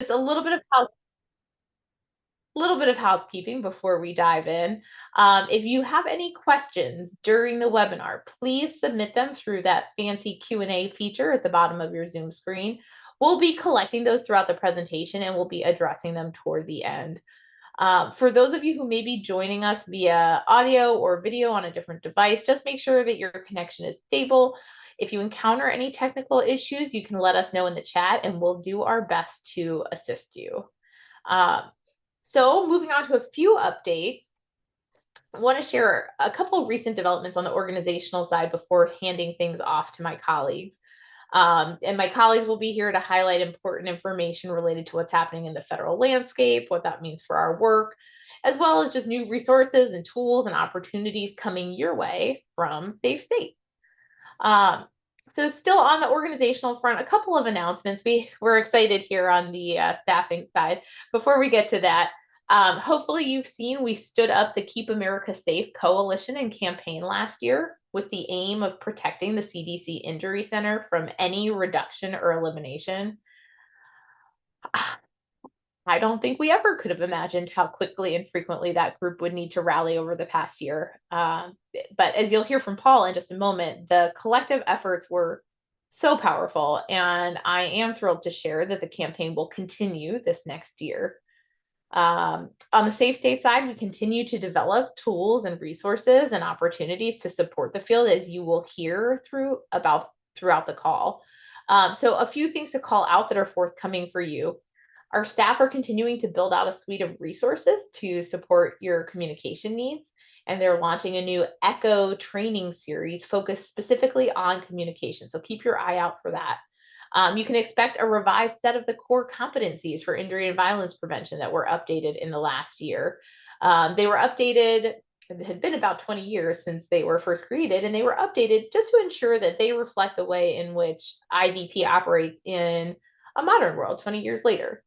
Just a little bit of housekeeping before we dive in. If you have any questions during the webinar, please submit them through that fancy Q&A feature at the bottom of your Zoom screen. We'll be collecting those throughout the presentation and we'll be addressing them toward the end. For those of you who may be joining us via audio or video on a different device, just make sure that your connection is stable. If you encounter any technical issues, you can let us know in the chat and we'll do our best to assist you. So moving on to a few updates, I want to share a couple of recent developments on the organizational side before handing things off to my colleagues. And my colleagues will be here to highlight important information related to what's happening in the federal landscape, what that means for our work, as well as just new resources and tools and opportunities coming your way from Safe State. So still on the organizational front, a couple of announcements. We're excited here on the staffing side. Before we get to that, hopefully you've seen we stood up the Keep America Safe coalition and campaign last year with the aim of protecting the CDC Injury Center from any reduction or elimination. I don't think we ever could have imagined how quickly and frequently that group would need to rally over the past year. But as you'll hear from Paul in just a moment, the collective efforts were so powerful, and I am thrilled to share that the campaign will continue this next year. On the Safe State side, we continue to develop tools and resources and opportunities to support the field, as you will hear throughout the call. So a few things to call out that are forthcoming for you. Our staff are continuing to build out a suite of resources to support your communication needs, and they're launching a new ECHO training series focused specifically on communication. So keep your eye out for that. You can expect a revised set of the core competencies for injury and violence prevention that were updated in the last year. They were updated, it had been about 20 years since they were first created, and they were updated just to ensure that they reflect the way in which IVP operates in a modern world 20 years later.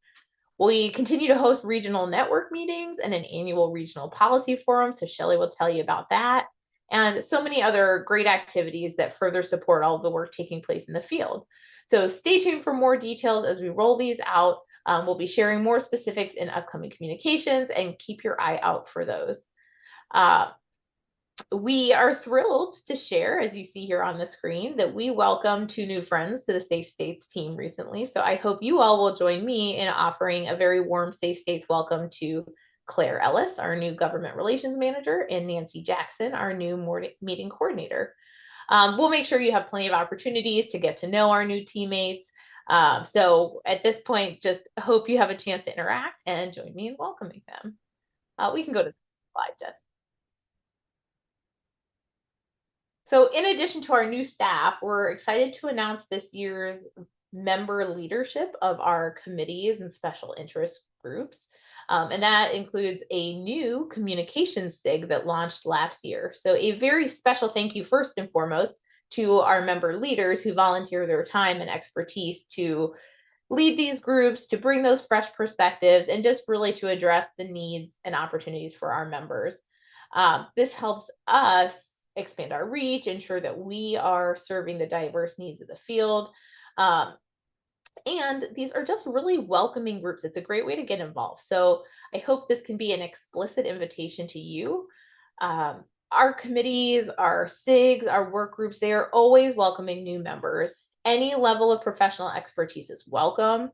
We continue to host regional network meetings and an annual regional policy forum, so Shelley will tell you about that, and so many other great activities that further support all of the work taking place in the field. So stay tuned for more details as we roll these out. We'll be sharing more specifics in upcoming communications, and keep your eye out for those. We are thrilled to share, as you see here on the screen, that we welcome 2 new friends to the Safe States team recently. So I hope you all will join me in offering a very warm Safe States welcome to Claire Ellis, our new government relations manager, and Nancy Jackson, our new meeting coordinator. We'll make sure you have plenty of opportunities to get to know our new teammates. So at this point, just hope you have a chance to interact and join me in welcoming them. We can go to the slide, Jess. So in addition to our new staff, we're excited to announce this year's member leadership of our committees and special interest groups. And that includes a new communications SIG that launched last year. So a very special thank you first and foremost to our member leaders who volunteer their time and expertise to lead these groups, to bring those fresh perspectives, and just really to address the needs and opportunities for our members. This helps us expand our reach, ensure that we are serving the diverse needs of the field. And these are just really welcoming groups. It's a great way to get involved. So I hope this can be an explicit invitation to you. Our committees, our SIGs, our work groups, they are always welcoming new members. Any level of professional expertise is welcome.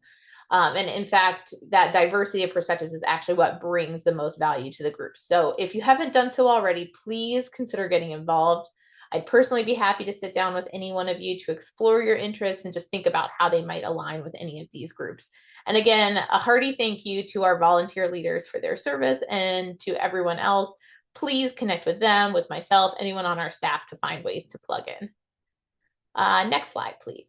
And in fact, that diversity of perspectives is actually what brings the most value to the group. So if you haven't done so already, please consider getting involved. I'd personally be happy to sit down with any one of you to explore your interests and just think about how they might align with any of these groups. And again, a hearty thank you to our volunteer leaders for their service, and to everyone else. Please connect with them, with myself, anyone on our staff, to find ways to plug in. Next slide, please.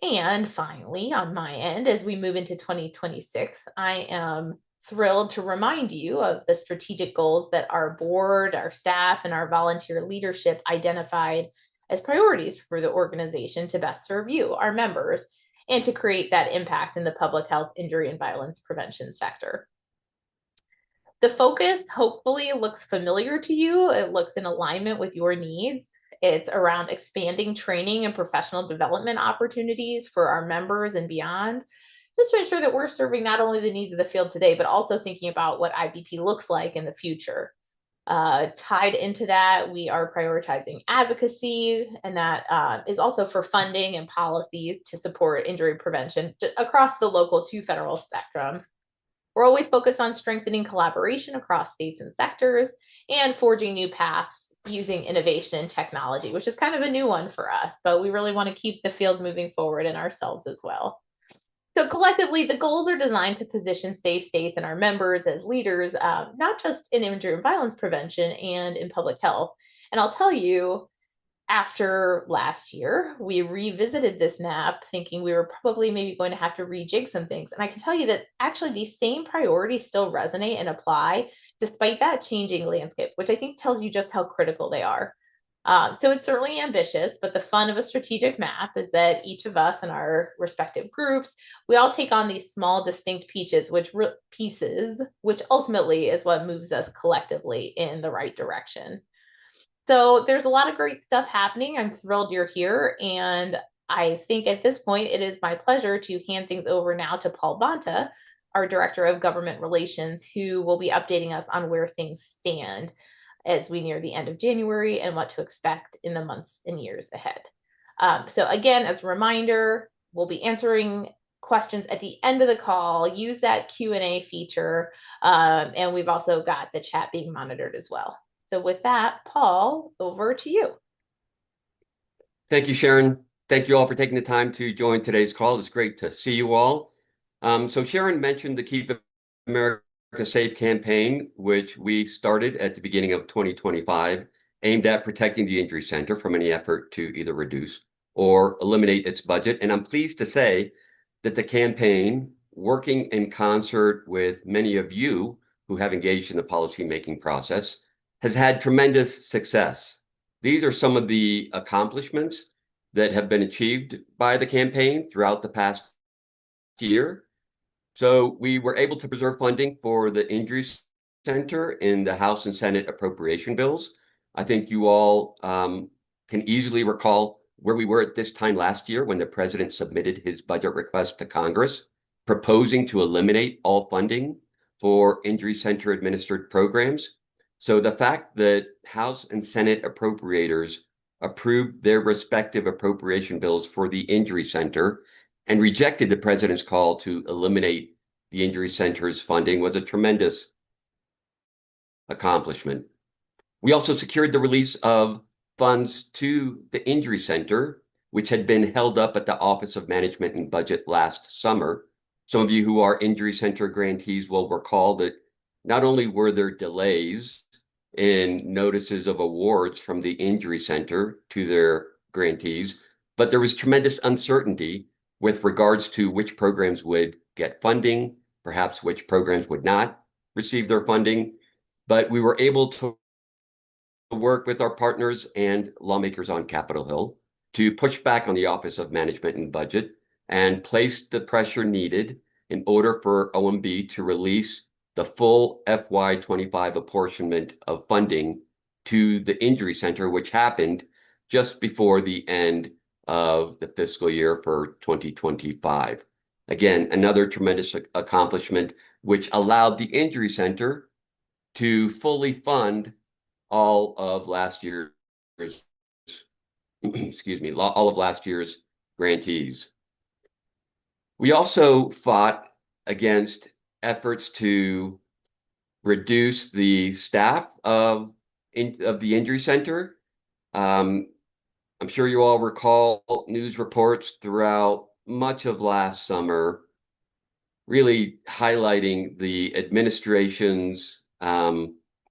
And finally, on my end, as we move into 2026, I am thrilled to remind you of the strategic goals that our board, our staff, and our volunteer leadership identified as priorities for the organization to best serve you, our members, and to create that impact in the public health, injury, and violence prevention sector. The focus hopefully looks familiar to you. It looks in alignment with your needs. It's around expanding training and professional development opportunities for our members and beyond, just to ensure that we're serving not only the needs of the field today, but also thinking about what IBP looks like in the future. Tied into that, we are prioritizing advocacy, and that is also for funding and policies to support injury prevention across the local to federal spectrum. We're always focused on strengthening collaboration across states and sectors and forging new paths using innovation and technology, which is kind of a new one for us, but we really want to keep the field moving forward and ourselves as well. So collectively, the goals are designed to position safe states and our members as leaders, not just in injury and violence prevention and in public health. And I'll tell you, after last year, we revisited this map thinking we were probably maybe going to have to rejig some things. And I can tell you that actually these same priorities still resonate and apply despite that changing landscape, which I think tells you just how critical they are. So it's certainly ambitious, but the fun of a strategic map is that each of us in our respective groups, we all take on these small, distinct pieces, which ultimately is what moves us collectively in the right direction. So there's a lot of great stuff happening. I'm thrilled you're here, and I think at this point it is my pleasure to hand things over now to Paul Bonta, our Director of Government Relations, who will be updating us on where things stand as we near the end of January and what to expect in the months and years ahead. So again, as a reminder, we'll be answering questions at the end of the call. Use that Q&A feature, and we've also got the chat being monitored as well. So with that, Paul, over to you. Thank you, Sharon. Thank you all for taking the time to join today's call. It's great to see you all. So Sharon mentioned the Keep America Safe campaign, which we started at the beginning of 2025, aimed at protecting the Injury Center from any effort to either reduce or eliminate its budget. And I'm pleased to say that the campaign, working in concert with many of you who have engaged in the policymaking process, has had tremendous success. These are some of the accomplishments that have been achieved by the campaign throughout the past year. So we were able to preserve funding for the Injury Center in the House and Senate appropriation bills. I think you all can easily recall where we were at this time last year when the president submitted his budget request to Congress, proposing to eliminate all funding for Injury Center administered programs. So the fact that House and Senate appropriators approved their respective appropriation bills for the Injury Center and rejected the president's call to eliminate the Injury Center's funding was a tremendous accomplishment. We also secured the release of funds to the Injury Center, which had been held up at the Office of Management and Budget last summer. Some of you who are Injury Center grantees will recall that not only were there delays in notices of awards from the Injury Center to their grantees, but there was tremendous uncertainty with regards to which programs would get funding, perhaps which programs would not receive their funding. But we were able to work with our partners and lawmakers on Capitol Hill to push back on the Office of Management and Budget and place the pressure needed in order for OMB to release the full FY25 apportionment of funding to the Injury Center, which happened just before the end of the fiscal year for 2025. Again, another tremendous accomplishment, which allowed the Injury Center to fully fund all of last year's, all of last year's grantees. We also fought against efforts to reduce the staff of the Injury Center. I'm sure you all recall news reports throughout much of last summer, really highlighting the administration's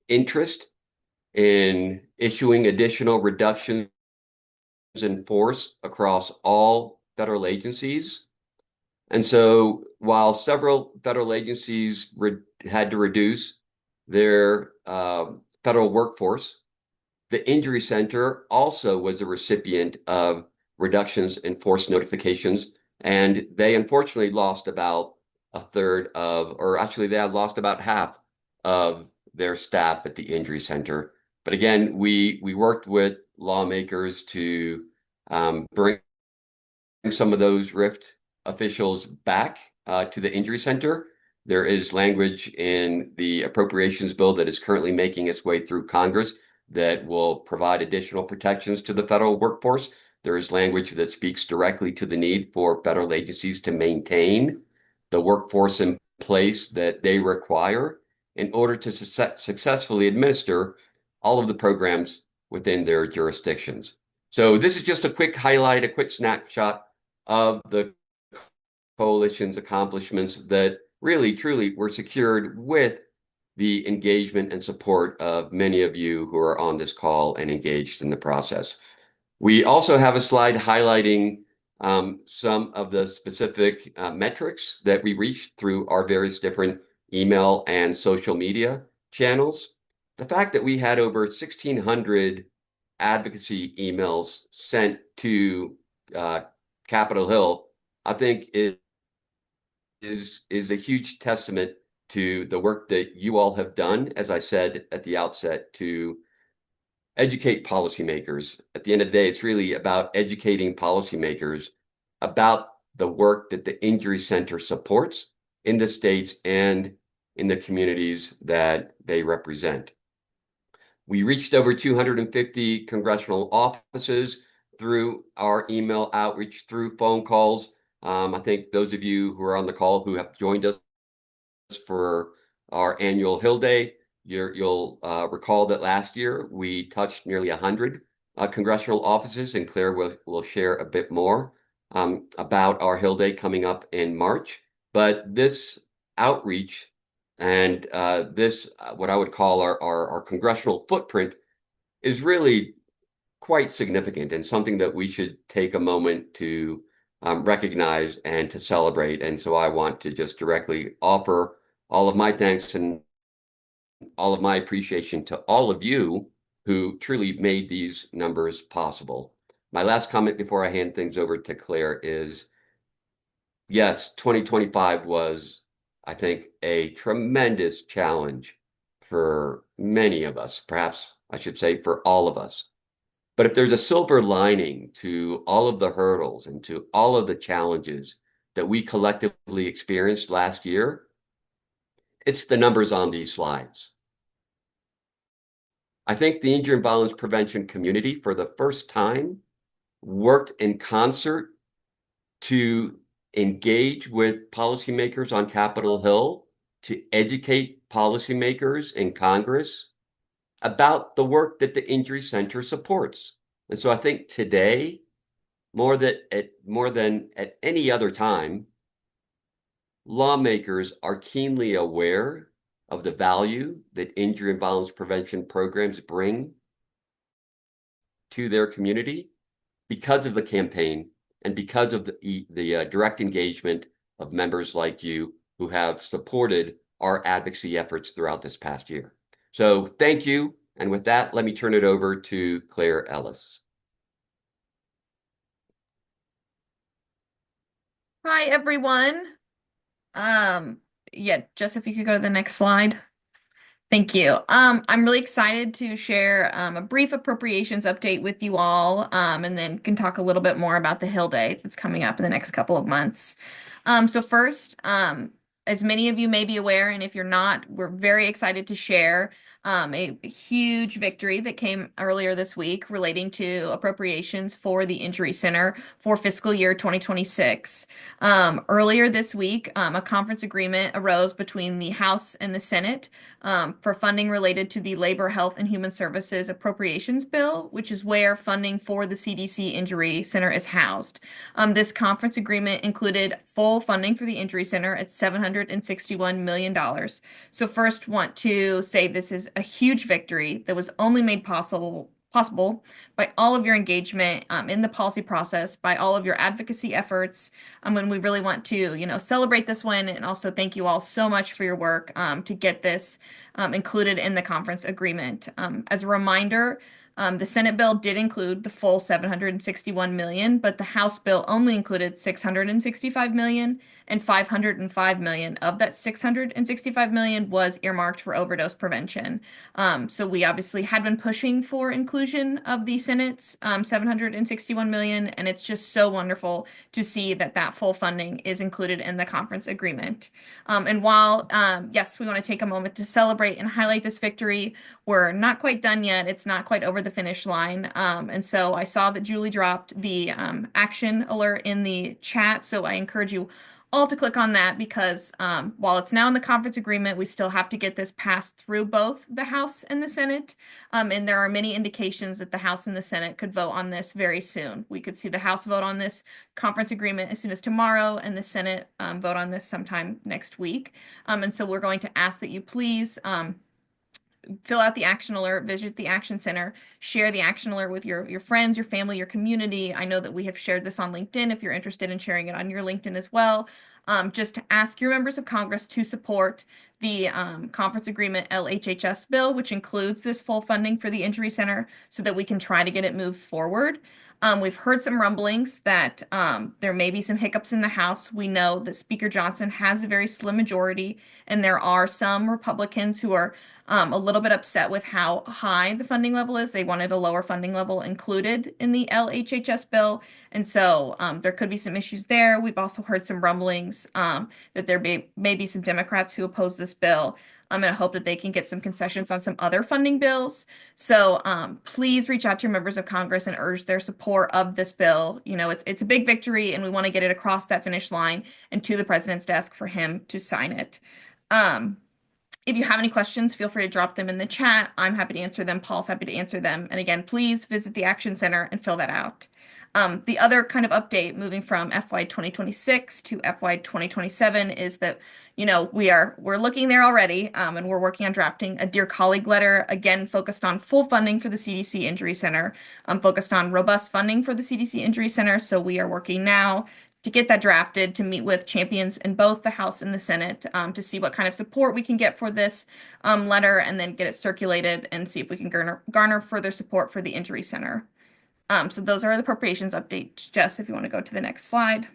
interest in issuing additional reductions in force across all federal agencies. And so while several federal agencies had to reduce their federal workforce, the Injury Center also was a recipient of reductions in force notifications, and they unfortunately lost about a third of, or actually they had lost about half of their staff at the Injury Center But again, we worked with lawmakers to bring some of those RIFT officials back to the injury center. There is language in the appropriations bill that is currently making its way through Congress that will provide additional protections to the federal workforce. There is language that speaks directly to the need for federal agencies to maintain the workforce in place that they require in order to successfully administer all of the programs within their jurisdictions. So this is just a quick highlight, a quick snapshot of the coalition's accomplishments that really, truly were secured with the engagement and support of many of you who are on this call and engaged in the process. We also have a slide highlighting some of the specific metrics that we reached through our various different email and social media channels. The fact that we had over 1,600 advocacy emails sent to Capitol Hill, I think is a huge testament to the work that you all have done, as I said at the outset, to educate policymakers. At the end of the day, it's really about educating policymakers about the work that the Injury Center supports in the states and in the communities that they represent. We reached over 250 congressional offices through our email outreach, through phone calls. I think those of you who are on the call who have joined us for our annual Hill Day, you'll recall that last year we touched nearly 100 congressional offices, and Claire will share a bit more about our Hill Day coming up in March. But this outreach and this, what I would call our congressional footprint, is really quite significant and something that we should take a moment to recognize and to celebrate. And so I want to just directly offer all of my thanks and all of my appreciation to all of you who truly made these numbers possible. My last comment before I hand things over to Claire is, yes, 2025 was, I think, a tremendous challenge for many of us, perhaps I should say for all of us. But if there's a silver lining to all of the hurdles and to all of the challenges that we collectively experienced last year, it's the numbers on these slides. I think the injury and violence prevention community, for the first time, worked in concert to engage with policymakers on Capitol Hill, to educate policymakers in Congress about the work that the Injury Center supports. And so I think today, more than at any other time, lawmakers are keenly aware of the value that injury and violence prevention programs bring to their community because of the campaign and because of the direct engagement of members like you who have supported our advocacy efforts throughout this past year. So thank you. And with that, let me turn it over to Claire Ellis. Hi, everyone. Yeah, Jess, if you could go to the next slide. Thank you. I'm really excited to share a brief appropriations update with you all, and then can talk a little bit more about the Hill Day that's coming up in the next couple of months. So first, as many of you may be aware, and if you're not, we're very excited to share a huge victory that came earlier this week relating to appropriations for the Injury Center for fiscal year 2026. Earlier this week, a conference agreement arose between the House and the Senate for funding related to the Labor, Health, and Human Services Appropriations Bill, which is where funding for the CDC Injury Center is housed. This conference agreement included full funding for the Injury Center at $761 million. So first, want to say this is a huge victory that was only made possible by all of your engagement in the policy process, by all of your advocacy efforts. And we really want to, celebrate this win, and also thank you all so much for your work to get this included in the conference agreement. As a reminder, The Senate bill did include the full 761 million, but the House bill only included 665 million, and 505 million of that 665 million was earmarked for overdose prevention. So we obviously had been pushing for inclusion of the Senate's 761 million, and it's just so wonderful to see that that full funding is included in the conference agreement. And while, yes, we want to take a moment to celebrate and highlight this victory, we're not quite done yet. It's not quite over the finish line. And so I saw that Julie dropped the action alert in the chat. So I encourage you all to click on that because while it's now in the conference agreement, we still have to get this passed through both the House and the Senate. And there are many indications that the House and the Senate could vote on this very soon. We could see the House vote on this conference agreement as soon as tomorrow and the Senate vote on this sometime next week. And so we're going to ask that you please fill out the action alert, visit the action center, share the action alert with your friends, your family, your community. I know that we have shared this on LinkedIn if you're interested in sharing it on your LinkedIn as well. Just to ask your members of Congress to support the conference agreement LHHS bill, which includes this full funding for the Injury Center so that we can try to get it moved forward. We've heard some rumblings that there may be some hiccups in the House. We know that Speaker Johnson has a very slim majority, and there are some Republicans who are a little bit upset with how high the funding level is. They wanted a lower funding level included in the LHHS bill. And so there could be some issues there. We've also heard some rumblings that there may be some Democrats who oppose this bill. I'm going to hope that they can get some concessions on some other funding bills. So please reach out to your members of Congress and urge their support of this bill. You know, it's a big victory, and we want to get it across that finish line and to the president's desk for him to sign it. If you have any questions, feel free to drop them in the chat. I'm happy to answer them. Paul's happy to answer them. And again, please visit the Action Center and fill that out. The other kind of update moving from FY 2026 to FY 2027 is that, you know, we're looking there already, and we're working on drafting a Dear Colleague letter, again, focused on full funding for the CDC Injury Center, focused on robust funding for the CDC Injury Center. So we are working now to get that drafted, to meet with champions in both the House and the Senate, to see what kind of support we can get for this letter, and then get it circulated and see if we can garner further support for the Injury Center. So those are the appropriations updates. Jess, if you want to go to the next slide.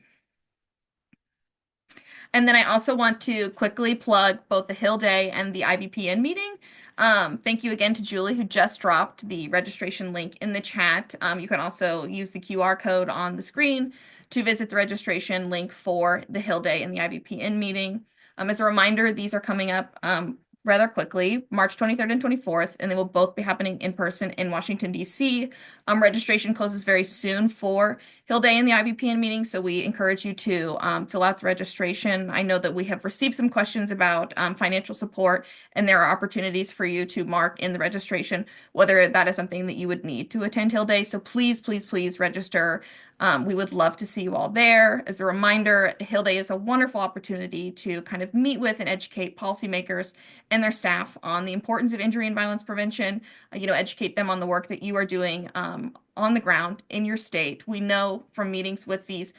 And then I also want to quickly plug both the Hill Day and the IVPN meeting. Thank you again to Julie, who just dropped the registration link in the chat. You can also use the QR code on the screen to visit the registration link for the Hill Day and the IVPN meeting. As a reminder, these are coming up rather quickly, March 23rd and 24th, and they will both be happening in person in Washington, D.C. Registration closes very soon for Hill Day and the IVPN meeting, so we encourage you to fill out the registration. I know that we have received some questions about financial support, and there are opportunities for you to mark in the registration whether that is something that you would need to attend Hill Day. So please, please, please register. We would love to see you all there. As a reminder, Hill Day is a wonderful opportunity to kind of meet with and educate policymakers and their staff on the importance of injury and violence prevention, educate them on the work that you are doing on the ground in your state. We know from meetings with these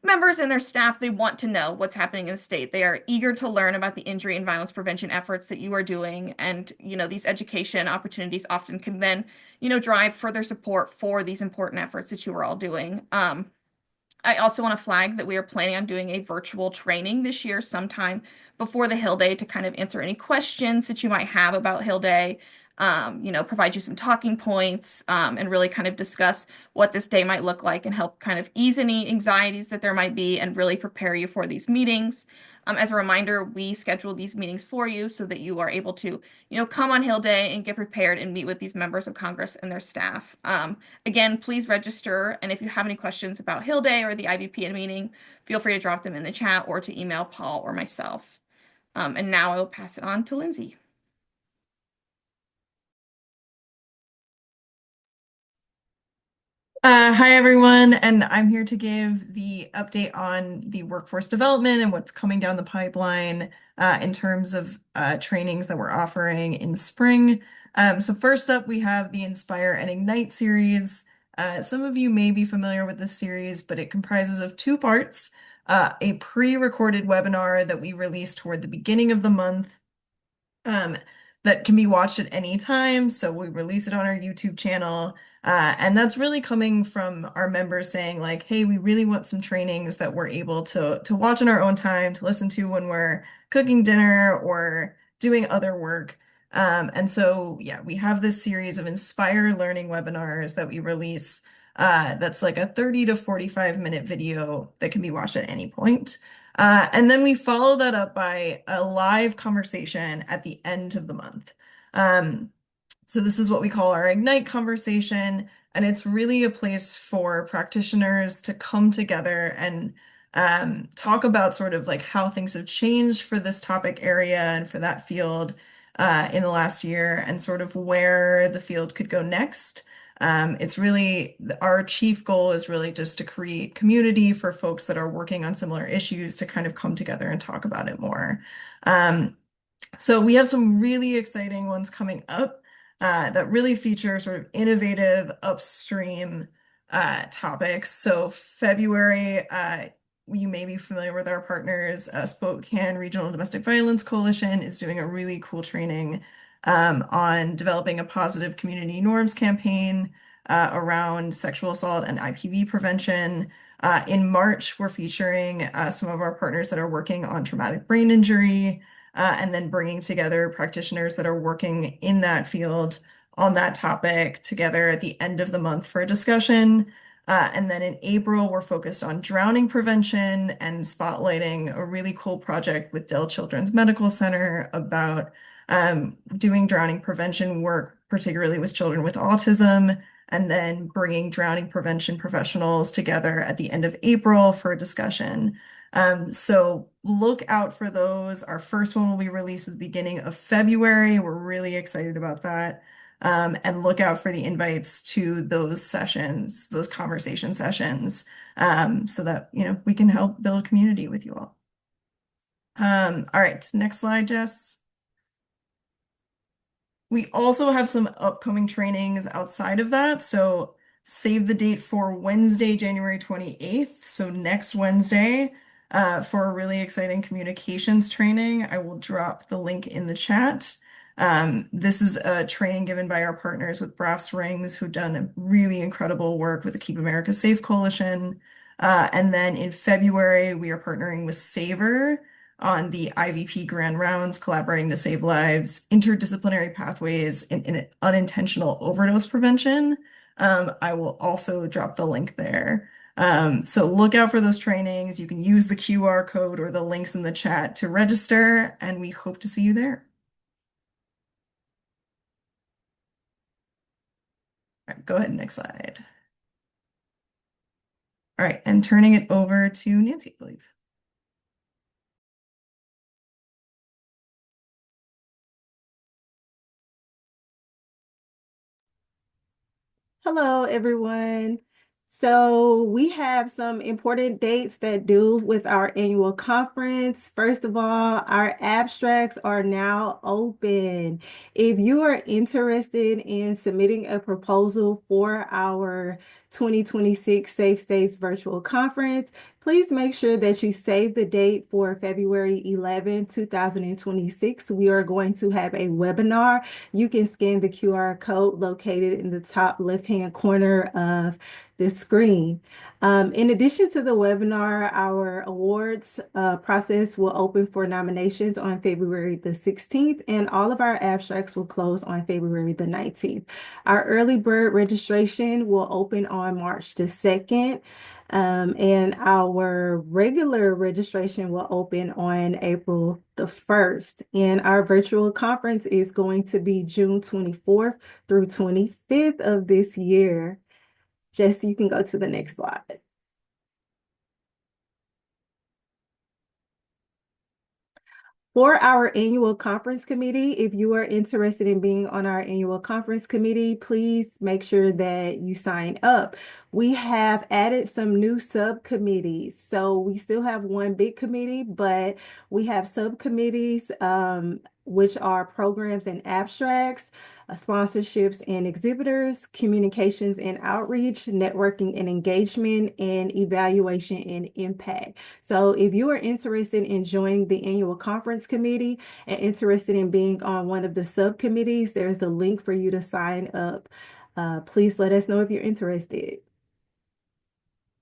members and their staff, they want to know what's happening in the state. They are eager to learn about the injury and violence prevention efforts that you are doing. And, these education opportunities often can then, drive further support for these important efforts that you are all doing. I also want to flag that we are planning on doing a virtual training this year sometime before the Hill Day to kind of answer any questions that you might have about Hill Day, provide you some talking points, and really kind of discuss what this day might look like and help kind of ease any anxieties that there might be and really prepare you for these meetings. As a reminder, we schedule these meetings for you so that you are able to, come on Hill Day and get prepared and meet with these members of Congress and their staff. Again, please register. And if you have any questions about Hill Day or the IVPN meeting, feel free to drop them in the chat or to email Paul or myself. And now I will pass it on to Lindsay. Hi, everyone, and I'm here to give the update on the workforce development and what's coming down the pipeline in terms of trainings that we're offering in spring. So first up, we have the Inspire and Ignite series. Some of you may be familiar with this series, but it comprises of two parts, a pre-recorded webinar that we released toward the beginning of the month. The that can be watched at any time. So we release it on our YouTube channel. And that's really coming from our members saying like, hey, we really want some trainings that we're able to watch in our own time, to listen to when we're cooking dinner or doing other work. And so, yeah, we have this series of Inspire Learning webinars that we release. That's like a 30 to 45-minute video that can be watched at any point. And then we follow that up by a live conversation at the end of the month. So this is what we call our Ignite conversation, and it's really a place for practitioners to come together and talk about sort of like how things have changed for this topic area and for that field in the last year, and sort of where the field could go next. It's really our chief goal is really just to create community for folks that are working on similar issues to kind of come together and talk about it more. So we have some really exciting ones coming up that really feature sort of innovative upstream topics. So February, you may be familiar with our partners. Spokane Regional Domestic Violence Coalition is doing a really cool training on developing a positive community norms campaign around sexual assault and IPV prevention. In March, we're featuring some of our partners that are working on traumatic brain injury, and then bringing together practitioners that are working in that field on that topic together at the end of the month for a discussion. And then in April, we're focused on drowning prevention and spotlighting a really cool project with Dell Children's Medical Center about doing drowning prevention work, particularly with children with autism, and then bringing drowning prevention professionals together at the end of April for a discussion. So look out for those. Our first one will be released at the beginning of February. We're really excited about that. And look out for the invites to those sessions, those conversation sessions, so that, we can help build community with you all. All right, next slide, Jess. We also have some upcoming trainings outside of that. So save the date for Wednesday, January 28th. So next Wednesday, for a really exciting communications training. I will drop the link in the chat. This is a training given by our partners with Brass Rings, who've done really incredible work with the Keep America Safe Coalition. And then in February, we are partnering with SAVOR on the IVP Grand Rounds, Collaborating to Save Lives, Interdisciplinary Pathways in Unintentional Overdose Prevention. I will also drop the link there. So look out for those trainings. You can use the QR code or the links in the chat to register, and we hope to see you there. All right, go ahead, next slide. All right, and turning it over to Nancy, I believe. Hello, everyone. So we have some important dates that do with our annual conference. First of all, our abstracts are now open. If you are interested in submitting a proposal for our 2026 Safe States Virtual Conference, please make sure that you save the date for February 11, 2026. We are going to have a webinar. You can scan the QR code located in the top left-hand corner of the screen. In addition to the webinar, our awards process will open for nominations on February the 16th, and all of our abstracts will close on February the 19th. Our early bird registration will open on March the 2nd. And our regular registration will open on April the 1st. And our virtual conference is going to be June 24th through 25th of this year. Jesse, you can go to the next slide. For our annual conference committee, if you are interested in being on our annual conference committee, please make sure that you sign up. We have added some new subcommittees. So we still have one big committee, but we have subcommittees, which are programs and abstracts. sponsorships and exhibitors, communications and outreach, networking and engagement, and evaluation and impact. So if you are interested in joining the annual conference committee and interested in being on one of the subcommittees, there's a link for you to sign up. Please let us know if you're interested.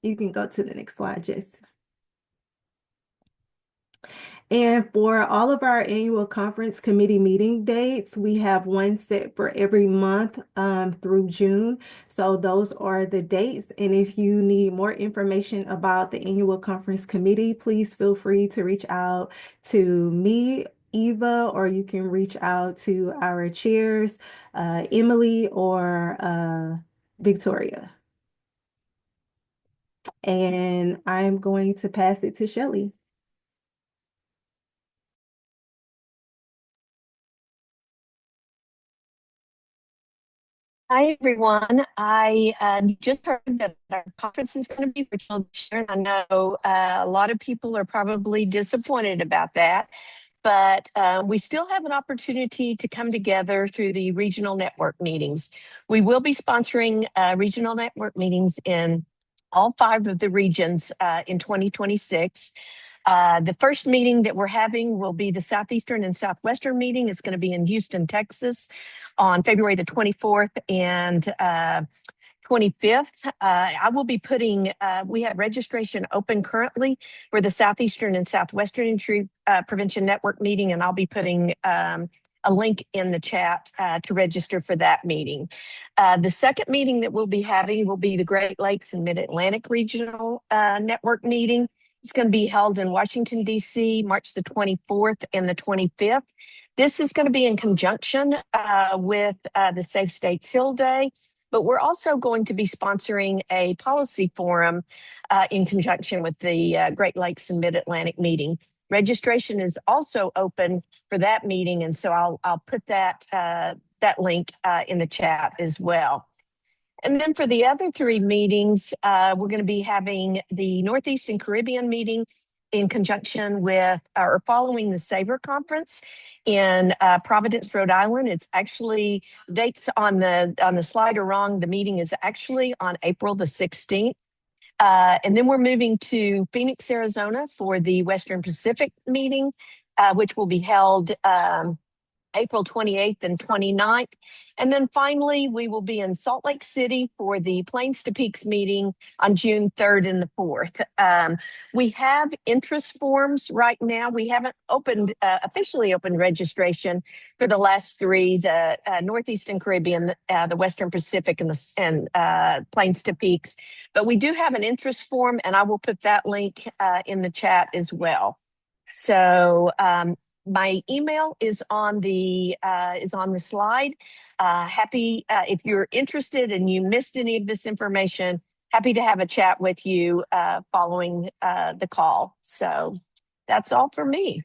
You can go to the next slide, Jess. And for all of our annual conference committee meeting dates, we have one set for every month through June. So those are the dates. And if you need more information about the annual conference committee, please feel free to reach out to me, Eva, or you can reach out to our chairs, Emily or Victoria. And I'm going to pass it to Shelley. Hi, everyone. I just heard that our conference is going to be virtual this year, and I know a lot of people are probably disappointed about that, but we still have an opportunity to come together through the regional network meetings. We will be sponsoring regional network meetings in all 5 of the regions in 2026. The first meeting that we're having will be the Southeastern and Southwestern meeting. It's going to be in Houston, Texas on February the 24th and 25th. I will be putting, we have registration open currently for the Southeastern and Southwestern Injury Prevention Network meeting, and I'll be putting a link in the chat to register for that meeting. The second meeting that we'll be having will be the Great Lakes and Mid-Atlantic Regional Network meeting. It's going to be held in Washington, D.C., March the 24th and the 25th. This is going to be in conjunction with the Safe States Hill Day, but we're also going to be sponsoring a policy forum in conjunction with the Great Lakes and Mid-Atlantic meeting. Registration is also open for that meeting, and so I'll put that link in the chat as well. And then for the other 3 meetings, we're going to be having the Northeast and Caribbean meeting in conjunction with or following the SABRE conference in Providence, Rhode Island. It's actually, dates on the slide are wrong. The meeting is actually on April the 16th. And then we're moving to Phoenix, Arizona for the Western Pacific meeting, which will be held April 28th and 29th. And then finally, we will be in Salt Lake City for the Plains to Peaks meeting on June 3rd and the 4th. We have interest forms right now. We haven't officially opened registration for the last 3, the Northeastern Caribbean, the Western Pacific, and Plains to Peaks. But we do have an interest form, and I will put that link in the chat as well. So my email is on the slide. Happy if you're interested and you missed any of this information, happy to have a chat with you following the call. So that's all for me.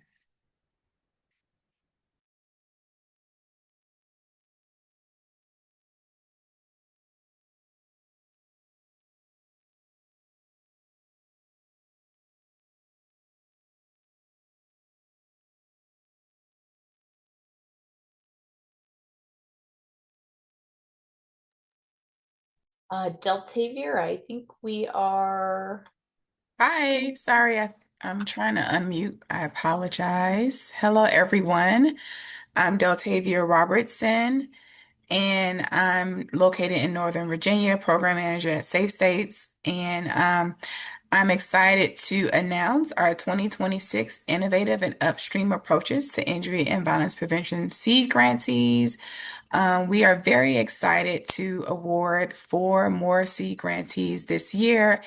Deltavier, I think we are. Hi, sorry, I'm trying to unmute. I apologize. Hello, everyone. I'm Deltavia Robertson, and I'm located in Northern Virginia, program manager at Safe States. And I'm excited to announce our 2026 Innovative and Upstream Approaches to Injury and Violence Prevention Seed Grantees. We are very excited to award 4 more seed grantees this year.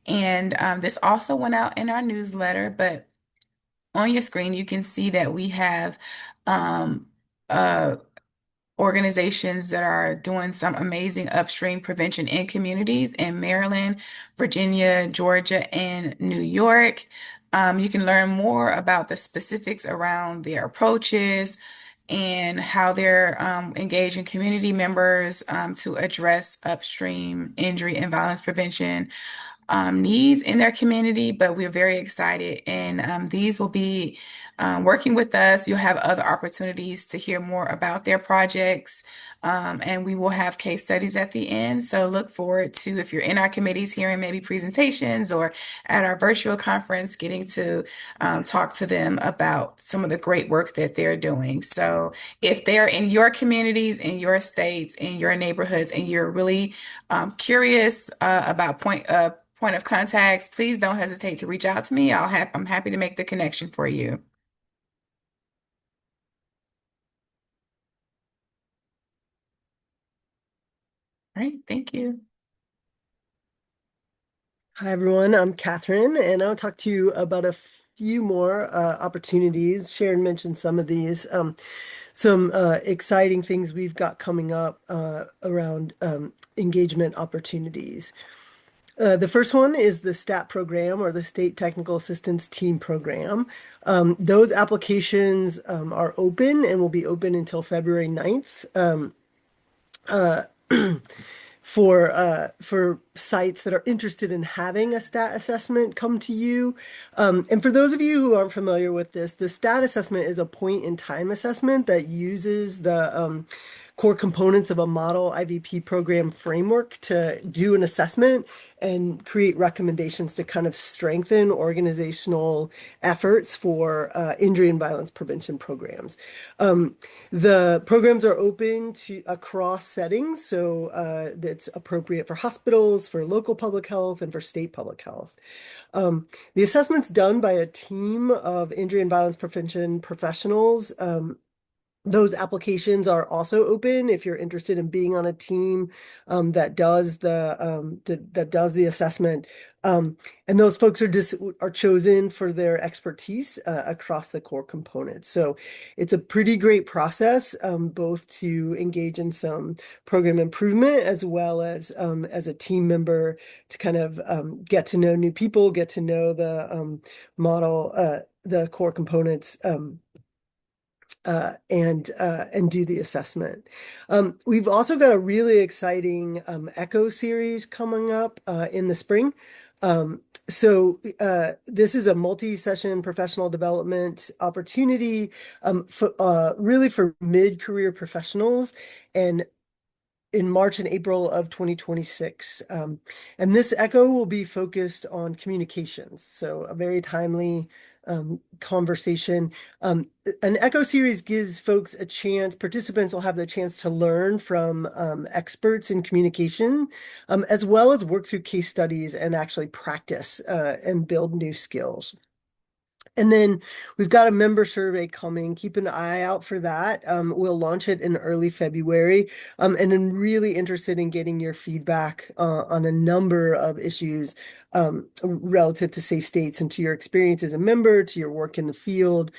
And this also went out in our newsletter, but on your screen, you can see that we have organizations that are doing some amazing upstream prevention in communities in Maryland, Virginia, Georgia, and New York. You can learn more about the specifics around their approaches and how they're engaging community members to address upstream injury and violence prevention needs in their community, but we're very excited. And these will be working with us. You'll have other opportunities to hear more about their projects. And we will have case studies at the end. So look forward to, if you're in our committees, hearing maybe presentations, or at our virtual conference, getting to talk to them about some of the great work that they're doing. So if they're in your communities, in your states, in your neighborhoods, and you're really curious about point of contacts, please don't hesitate to reach out to me. I'm happy to make the connection for you. All right, thank you. Hi, everyone. I'm Catherine, and I'll talk to you about a few more opportunities. Sharon mentioned some of these. Some exciting things we've got coming up around engagement opportunities. The first one is the STAT program, or the State Technical Assistance Team Program. Those applications are open and will be open until February 9th. For sites that are interested in having a STAT assessment come to you. And for those of you who aren't familiar with this, the STAT assessment is a point-in-time assessment that uses the core components of a model IVP program framework to do an assessment and create recommendations to kind of strengthen organizational efforts for injury and violence prevention programs. The programs are open to across settings, so that's appropriate for hospitals, for local public health, and for state public health. The assessment's done by a team of injury and violence prevention professionals. Those applications are also open if you're interested in being on a team that does the assessment. And those folks are chosen for their expertise across the core components. So it's a pretty great process, both to engage in some program improvement as well as a team member to kind of get to know new people, get to know the model, the core components. And do the assessment. We've also got a really exciting Echo series coming up in the spring. So this is a multi-session professional development opportunity really for mid-career professionals, and in March and April of 2026. And this Echo will be focused on communications, so a very timely conversation. An Echo series gives folks a chance, participants will have the chance to learn from experts in communication, as well as work through case studies and actually practice and build new skills. And then we've got a member survey coming. Keep an eye out for that. We'll launch it in early February. And I'm really interested in getting your feedback on a number of issues relative to safe states and to your experience as a member, to your work in the field.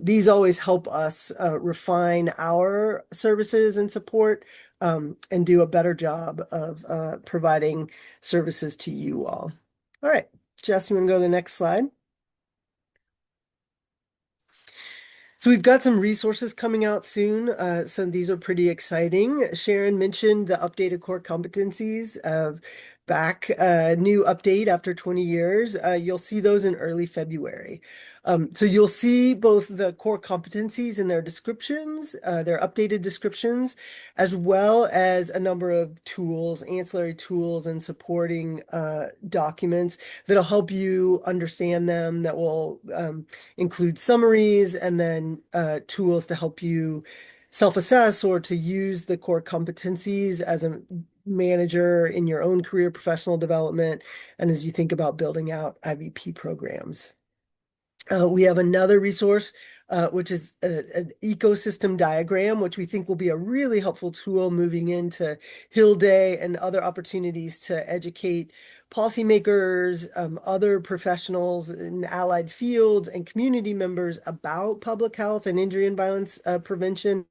These always help us refine our services and support and do a better job of providing services to you all. All right, Jess, you want to go to the next slide? So we've got some resources coming out soon. So these are pretty exciting. Sharon mentioned the updated core competencies of new update after 20 years. You'll see those in early February. So you'll see both the core competencies and their descriptions, their updated descriptions, as well as a number of tools, ancillary tools and supporting documents that'll help you understand them, that will include summaries, and then tools to help you self-assess or to use the core competencies as a manager in your own career professional development and as you think about building out IVP programs. We have another resource, which is an ecosystem diagram, which we think will be a really helpful tool moving into Hill Day and other opportunities to educate policymakers, other professionals in allied fields, and community members about public health and injury and violence prevention.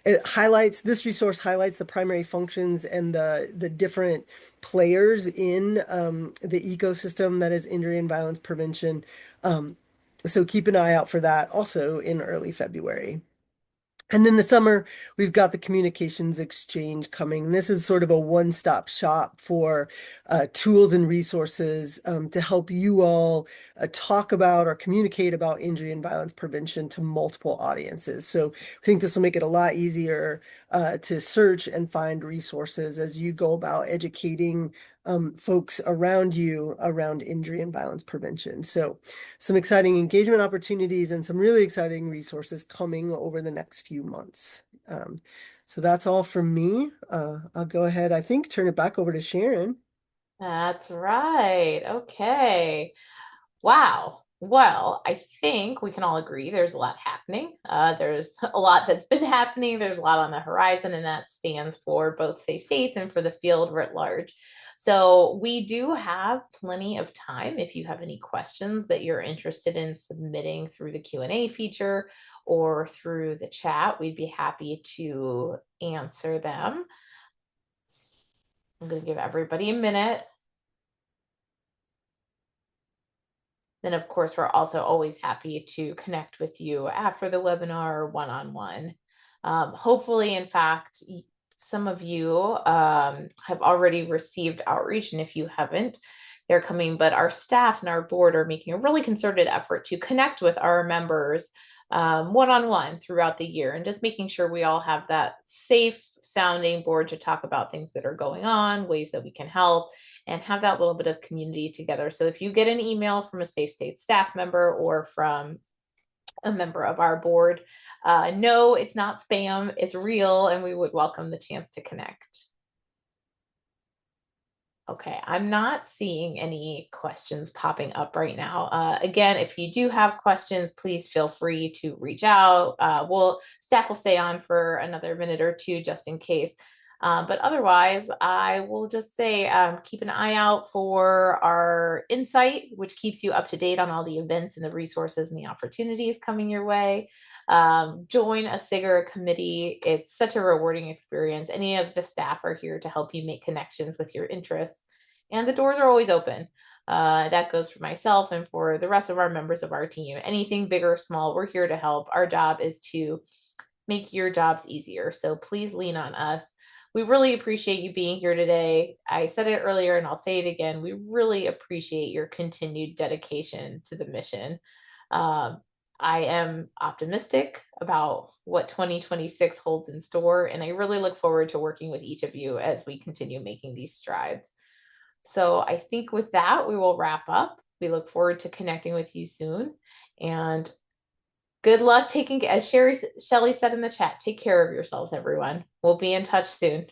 This resource highlights the primary functions and the different players in the ecosystem that is injury and violence prevention. So keep an eye out for that also in early February. And then the summer, we've got the communications exchange coming. This is sort of a one-stop shop for tools and resources to help you all talk about or communicate about injury and violence prevention to multiple audiences. So I think this will make it a lot easier to search and find resources as you go about educating folks around you around injury and violence prevention. So some exciting engagement opportunities and some really exciting resources coming over the next few months. So that's all from me. I'll go ahead, I think, turn it back over to Sharon. That's right. Okay. Wow. Well, I think we can all agree there's a lot happening. There's a lot that's been happening. There's a lot on the horizon, and that stands for both Safe States and for the field writ large. So we do have plenty of time if you have any questions that you're interested in submitting through the Q&A feature or through the chat. We'd be happy to answer them. I'm going to give everybody a minute. Then, of course, we're also always happy to connect with you after the webinar one-on-one. Hopefully, in fact, some of you have already received outreach, and if you haven't, they're coming, but our staff and our board are making a really concerted effort to connect with our members one-on-one throughout the year, and just making sure we all have that safe sounding board to talk about things that are going on, ways that we can help, and have that little bit of community together. So if you get an email from a Safe State staff member or from a member of our board, no, it's not spam, it's real, and we would welcome the chance to connect. Okay, I'm not seeing any questions popping up right now. Again, if you do have questions, please feel free to reach out. Staff will stay on for another minute or two just in case. But otherwise, I will just say keep an eye out for our Insight, which keeps you up to date on all the events and the resources and the opportunities coming your way. Join a SIG or a committee. It's such a rewarding experience. Any of the staff are here to help you make connections with your interests, and the doors are always open. That goes for myself and for the rest of our members of our team. Anything big or small, we're here to help. Our job is to make your jobs easier. So please lean on us. We really appreciate you being here today. I said it earlier and I'll say it again. We really appreciate your continued dedication to the mission. I am optimistic about what 2026 holds in store, and I really look forward to working with each of you as we continue making these strides. So I think with that, we will wrap up. We look forward to connecting with you soon, and good luck taking, as Shelly said in the chat, take care of yourselves, everyone. We'll be in touch soon.